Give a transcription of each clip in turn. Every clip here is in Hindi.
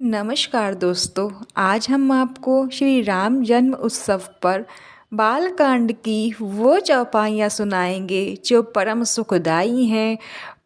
नमस्कार दोस्तों। आज हम आपको श्री राम जन्म उत्सव पर बालकांड की वो चौपाइयाँ सुनाएंगे जो परम सुखदाई हैं,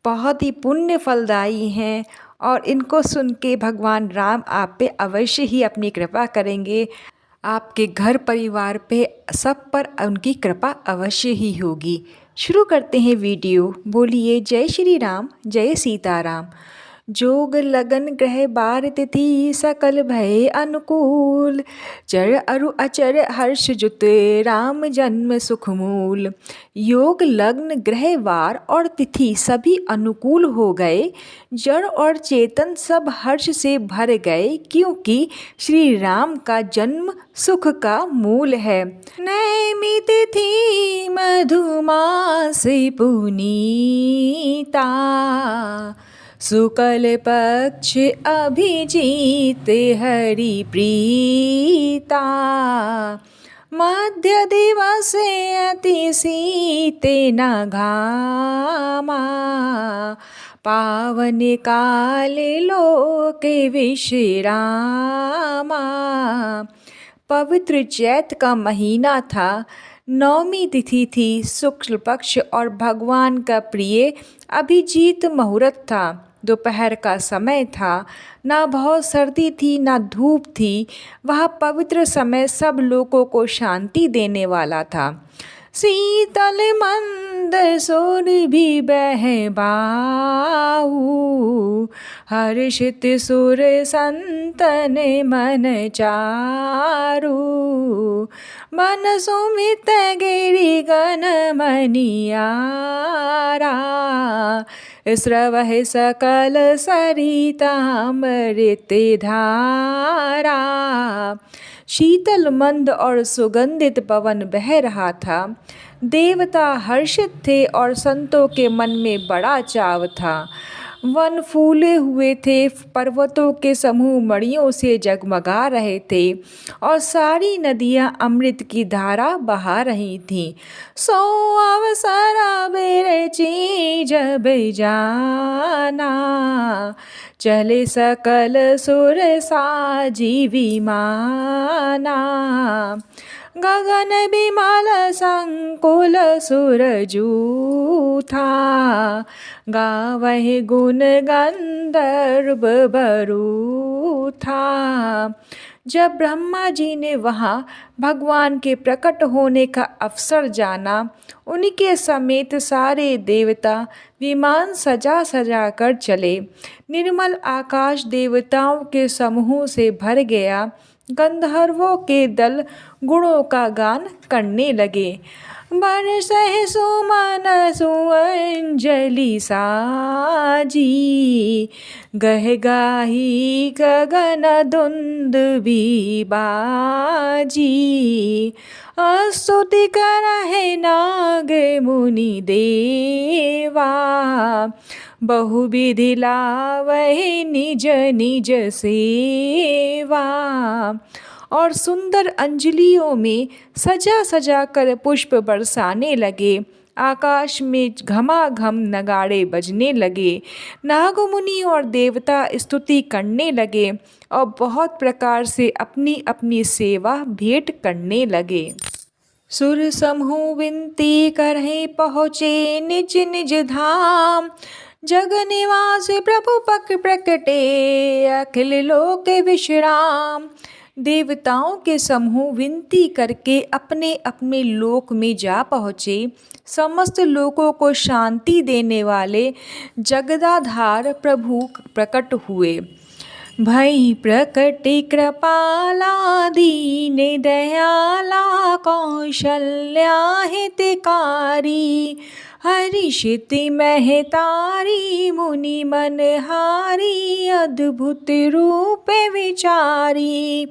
बहुत ही पुण्य फलदायी हैं और इनको सुन के भगवान राम आप पे अवश्य ही अपनी कृपा करेंगे। आपके घर परिवार पे सब पर उनकी कृपा अवश्य ही होगी। शुरू करते हैं वीडियो। बोलिए जय श्री राम, जय सीताराम। जोग लगन ग्रह बार तिथि सकल भय अनुकूल, चर अरु अचर हर्ष जुते राम जन्म सुख मूल। योग लग्न ग्रह वार और तिथि सभी अनुकूल हो गए, जड़ और चेतन सब हर्ष से भर गए, क्योंकि श्री राम का जन्म सुख का मूल है। नैमी तिथि मधुमास पुनीता, शुक्ल पक्ष अभिजीत हरि प्रीता। मध्य दिवस अति सीते न घामा, पावन काल लोके विश्रामा। पवित्र चैत का महीना था, नौमी तिथि थी, शुक्ल पक्ष और भगवान का प्रिय अभिजीत मुहूर्त था। दोपहर का समय था, ना बहुत सर्दी थी ना धूप थी। वह पवित्र समय सब लोगों को शांति देने वाला था। शीतल मंद सोर भी बह बाऊ, हर्षित सुर संतन मन चारू। मन सुमित गिरि गण मनियारा, स्रवह सकल सरिता अमृत धारा। शीतल मंद और सुगंधित पवन बह रहा था। देवता हर्षित थे और संतों के मन में बड़ा चाव था। वन फूले हुए थे, पर्वतों के समूह मणियों से जगमगा रहे थे और सारी नदियां अमृत की धारा बहा रही थीं। सो अवसर बेरची जब जाना, चले सकल सुर साजी विमाना। गगन विमल संकुल सुरजू था, गावहि गुण गंधर्व बरू था। जब ब्रह्मा जी ने वहाँ भगवान के प्रकट होने का अवसर जाना, उनके समेत सारे देवता विमान सजा सजा कर चले। निर्मल आकाश देवताओं के समूह से भर गया। गंधर्वों के दल गुणों का गान करने लगे। बरसहि सुमन सुअंजलि साजी, गह गाही गगन दुंदुभि बाजी। स्तुति करहि नाग मुनि देवा, बहुविधि लावहि निज निज सेवा। और सुंदर अंजलियों में सजा सजा कर पुष्प बरसाने लगे। आकाश में घमाघम नगाड़े बजने लगे। नागमुनि और देवता स्तुति करने लगे और बहुत प्रकार से अपनी अपनी सेवा भेंट करने लगे। सुर समूह विनती करहि पहुँचे निज निज धाम, जग निवास प्रभु पक प्रकटे अखिल लोक विश्राम। देवताओं के समूह विनती करके अपने अपने लोक में जा पहुँचे। समस्त लोगों को शांति देने वाले जगदाधार प्रभु प्रकट हुए। भई प्रकट कृपाला दीन दयाला, कौशल्या हितकारी। हर्षिति महतारी मुनि मनहारी, अद्भुत रूप विचारी।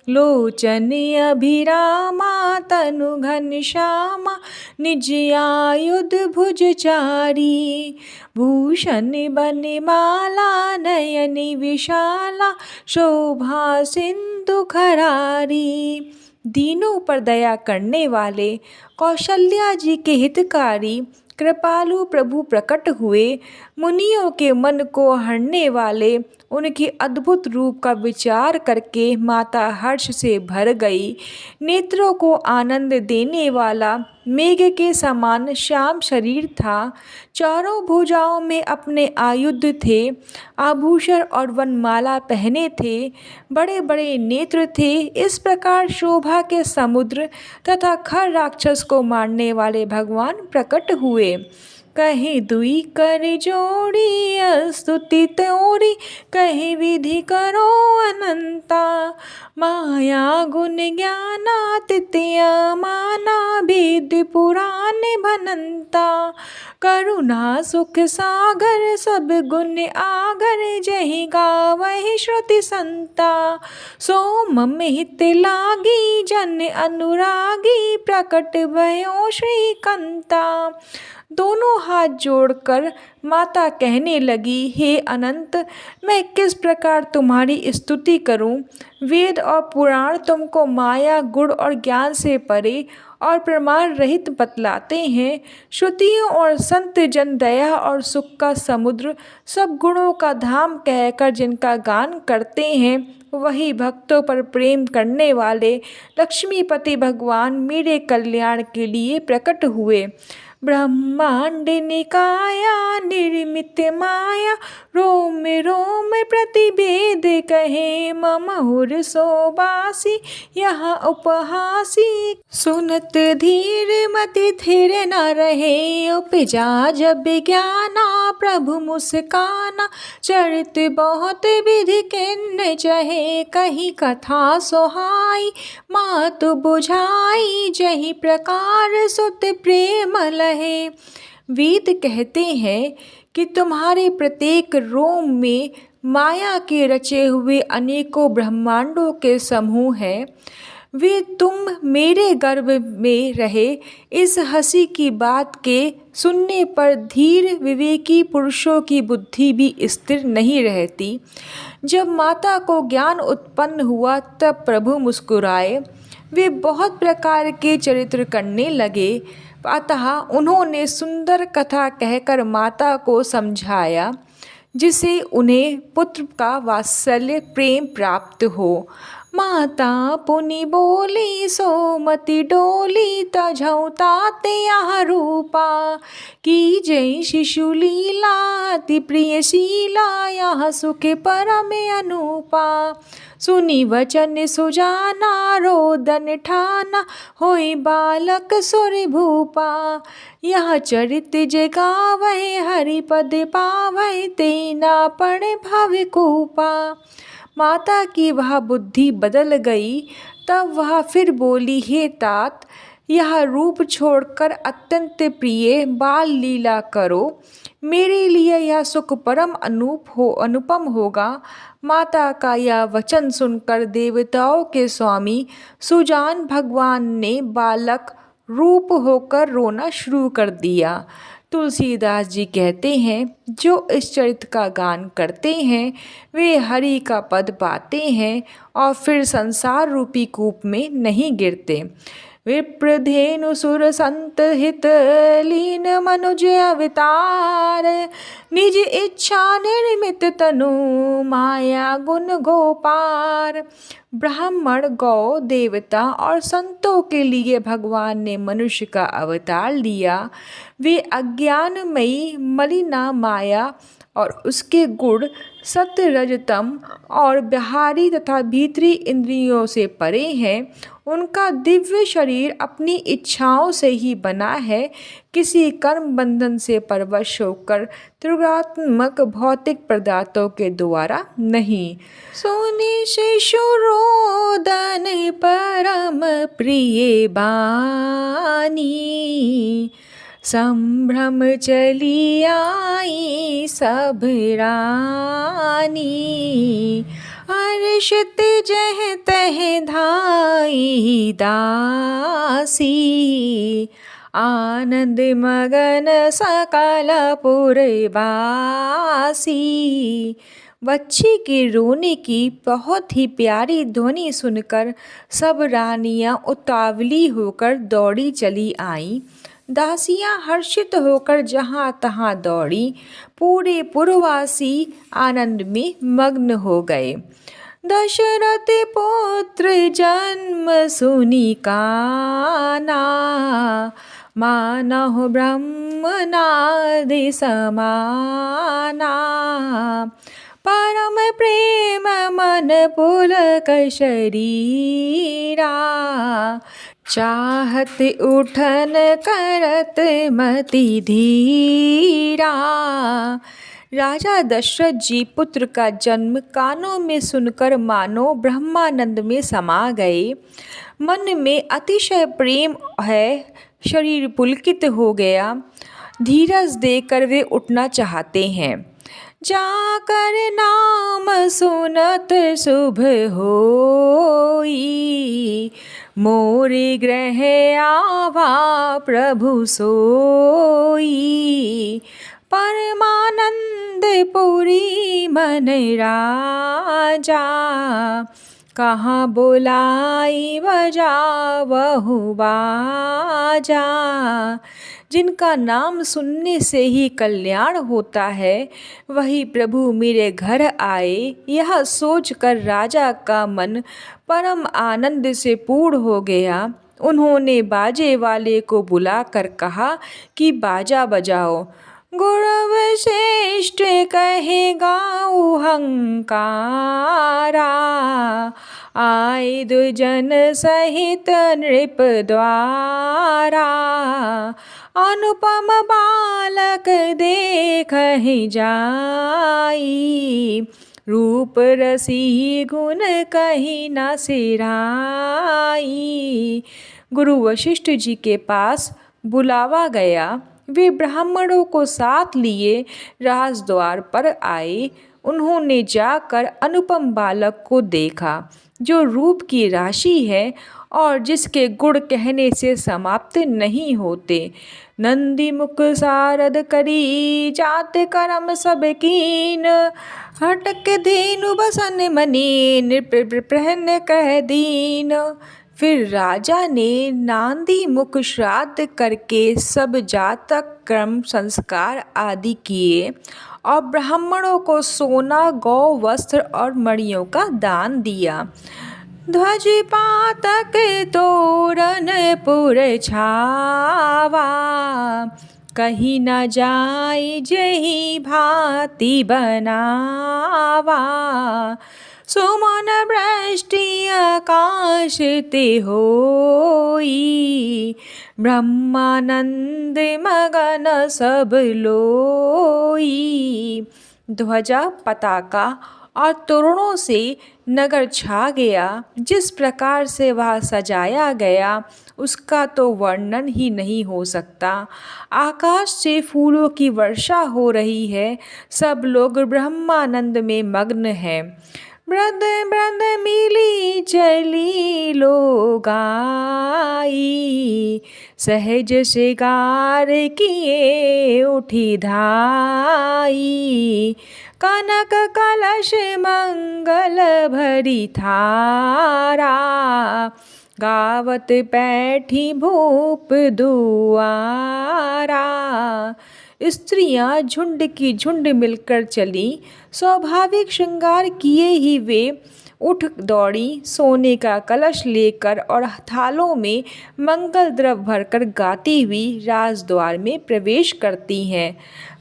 लोचन अभिरामा तनु घनश्यामा, निज आयुध भुजचारी। भूषण बनमाला नयन विशाला, शोभा सिंधु खरारी। दीनों पर दया करने वाले कौशल्या जी के हितकारी कृपालु प्रभु प्रकट हुए। मुनियों के मन को हरने वाले उनके अद्भुत रूप का विचार करके माता हर्ष से भर गई। नेत्रों को आनंद देने वाला मेघ के समान श्याम शरीर था। चारों भुजाओं में अपने आयुध थे, आभूषण और वनमाला पहने थे। बड़े बड़े नेत्र थे। इस प्रकार शोभा के समुद्र तथा खर राक्षस को मारने वाले भगवान प्रकट हुए। कहीं दुई कर जोड़ी स्तुति तोरी, कहीं विधि करो अनंता। माया गुण ज्ञानातिथ्य माना, वेद पुराण भनंता। करुणा सुख सागर सब गुण आगर, जहि गावहि श्रुति संता। सो मम हित लागी जन अनुरागी, प्रकट भयो श्रीकंता। दोनों हाथ जोड़कर माता कहने लगी, हे अनंत, मैं किस प्रकार तुम्हारी स्तुति करूं। वेद और पुराण तुमको माया गुण और ज्ञान से परे और प्रमाण रहित बतलाते हैं। श्रुतियों और संत जन दया और सुख का समुद्र, सब गुणों का धाम कहकर जिनका गान करते हैं, वही भक्तों पर प्रेम करने वाले लक्ष्मीपति भगवान मेरे कल्याण के लिए प्रकट हुए। ब्रह्मांड निकाया निर्मित माया, रोम रोम प्रतिवेद कहे ममहुर सोबासी। यहाँ उपहासी सुनत धीर मति थिर न रहे, उपजा जब ज्ञाना प्रभु मुस्काना। चरित बहुत विधि किन्न चहे, कहीं कथा सोहाई मातु बुझाई। जही प्रकार सुत प्रेम लहे। वेद कहते हैं कि तुम्हारे प्रत्येक रोम में माया के रचे हुए अनेकों ब्रह्मांडों के समूह हैं। वे तुम मेरे गर्भ में रहे। इस हंसी की बात के सुनने पर धीर विवेकी पुरुषों की बुद्धि भी स्थिर नहीं रहती। जब माता को ज्ञान उत्पन्न हुआ तब प्रभु मुस्कुराए। वे बहुत प्रकार के चरित्र करने लगे। अतः उन्होंने सुंदर कथा कहकर माता को समझाया, जिसे उन्हें पुत्र का वात्सल्य प्रेम प्राप्त हो। माता पुनि बोली सोमति डोली, तझौ तात यह रूपा। की जय शिशु लीला अति प्रियशीला, यह सुख परम अनूपा। सुनी वचन सुजाना रोदन ठाना, होई बालक सुर भूपा। यह चरित जगावै हरिपद पावै, तेना पड़े भव कूपा। माता की वह बुद्धि बदल गई। तब वह फिर बोली, हे तात, यह रूप छोड़कर अत्यंत प्रिय बाल लीला करो। मेरे लिए यह सुख परम अनुपम होगा। माता का यह वचन सुनकर देवताओं के स्वामी सुजान भगवान ने बालक रूप होकर रोना शुरू कर दिया। तुलसीदास जी कहते हैं, जो इस चरित्र का गान करते हैं वे हरि का पद पाते हैं और फिर संसार रूपी कूप में नहीं गिरते। विप्रधेनु सुर संत हित लीन मनुज अवतार, निज इच्छा निर्मित तनु माया गुण गोपार। ब्राह्मण, गौ, देवता और संतों के लिए भगवान ने मनुष्य का अवतार लिया। वे अज्ञानमयी मलिना माया और उसके गुण सत्य रजतम और बाहरी तथा भीतरी इंद्रियों से परे हैं। उनका दिव्य शरीर अपनी इच्छाओं से ही बना है, किसी कर्म बंधन से परवश होकर त्रिगुणात्मक भौतिक पदार्थों के द्वारा नहीं। सोने शिशु रोदन परम प्रिय बानी, संभ्रम चली आई सब रानी। हर्षित जह तह धाई दासी, आनंद मगन सकल पुरवासी। बच्ची के रोने की बहुत ही प्यारी ध्वनि सुनकर सब रानियां उतावली होकर दौड़ी चली आईं। दासियां हर्षित होकर जहाँ तहाँ दौड़ी। पूरे पुरवासी आनंद में मग्न हो गए। दशरथ पुत्र जन्म सुनि काना, मानहु ब्रह्मनादि समाना। परम प्रेम मन पुलक शरीरा, चाहत उठन करत मति धीरा। राजा दशरथ जी पुत्र का जन्म कानों में सुनकर मानो ब्रह्मानंद में समा गए। मन में अतिशय प्रेम है, शरीर पुलकित हो गया। धीरज देकर वे उठना चाहते हैं। जाकर नाम सुनत शुभ होई, मोरे गृह आवा प्रभु सोई। परमानंद पुरी मन राजा, कहाँ बोलाई बजावहु बाजा। जिनका नाम सुनने से ही कल्याण होता है, वही प्रभु मेरे घर आए। यह सोचकर राजा का मन परम आनंद से पूर्ण हो गया। उन्होंने बाजे वाले को बुलाकर कहा कि बाजा बजाओ। गुरव श्रेष्ठ कहे गाऊं हंकारा, आए दुजन सहित नृप द्वारा। अनुपम बालक देखहि जाई, रूप रसी गुण कहीं न सिराई। गुरु वशिष्ठ जी के पास बुलावा गया। वे ब्राह्मणों को साथ लिए राजद्वार पर आए। उन्होंने जाकर अनुपम बालक को देखा, जो रूप की राशि है और जिसके गुण कहने से समाप्त नहीं होते। नंदी मुख सारद करी, जात करम सब कीन। हटक धेनु बसन मनी, नृप कह दीन। फिर राजा ने नांदी मुख श्राद्ध करके सब जातक क्रम संस्कार आदि किए और ब्राह्मणों को सोना, गौ, वस्त्र और मणियों का दान दिया। ध्वज पातक तोरण पुर छावा, कहीं न जाई जही भांति बनावा। सुमन वृष्टि आकाश ते होई, ब्रह्मानंद मगन सब लोई। ध्वजा, पताका और तोरणों से नगर छा गया। जिस प्रकार से वह सजाया गया उसका तो वर्णन ही नहीं हो सकता। आकाश से फूलों की वर्षा हो रही है। सब लोग ब्रह्मानंद में मग्न हैं। ब्रद ब्रद मिली चली लोग आई, सहज शिगार किए उठी धाई। कनक कलश मंगल भरी थारा, गावत बैठी भूप दुआरा। स्त्रियां झुंड की झुंड मिलकर चली। स्वाभाविक श्रृंगार किए ही वे उठ दौड़ी। सोने का कलश लेकर और थालों में मंगल द्रव्य भरकर गाती हुई राजद्वार में प्रवेश करती हैं।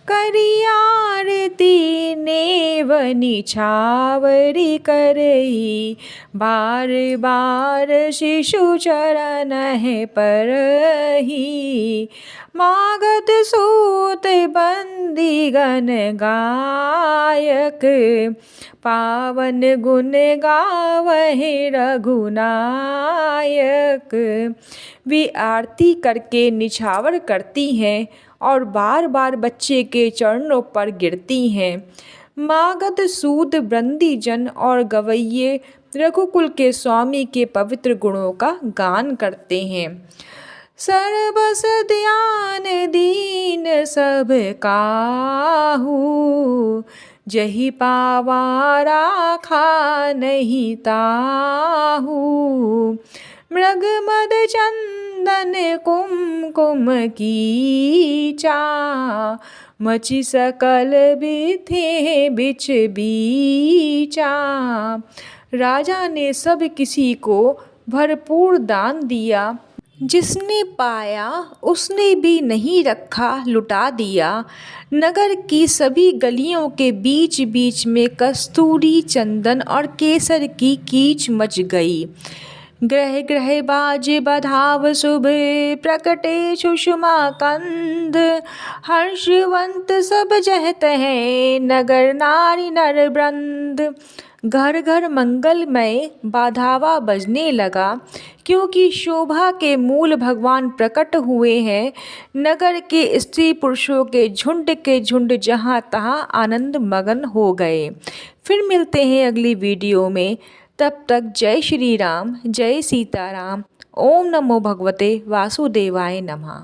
करी आरती नेव निछावरी करई, बार बार शिशु चरण है परही। मागध सूत बंदी गण गायक, पावन गुण गावहि रघुनायक। वे आरती करके निछावर करती हैं और बार बार बच्चे के चरणों पर गिरती हैं। मागध सूद बंदी जन और गवैये रघुकुल के स्वामी के पवित्र गुणों का गान करते हैं। सर्वस ध्यान दीन सब काहू, जही पावा राखा नहीं ताहू। मृग मद चंदन कुमकुम कीचा, मचि सकल बिथे बिच बीचा। राजा ने सब किसी को भरपूर दान दिया, जिसने पाया उसने भी नहीं रखा लुटा दिया। नगर की सभी गलियों के बीच बीच में कस्तूरी चंदन और केसर की कीच मच गई। ग्रह ग्रह बाजे बधाव शुभ, प्रकटे सुषमा कंद। हर्षवंत सब जहत है, नगर नारी नर वृंद। घर घर मंगलमय बाधावा बजने लगा, क्योंकि शोभा के मूल भगवान प्रकट हुए हैं। नगर के स्त्री पुरुषों के झुंड जहाँ तहाँ आनंद मगन हो गए। फिर मिलते हैं अगली वीडियो में। तब तक जय श्री राम, जय सीताराम। ओम नमो भगवते वासुदेवाय नमः।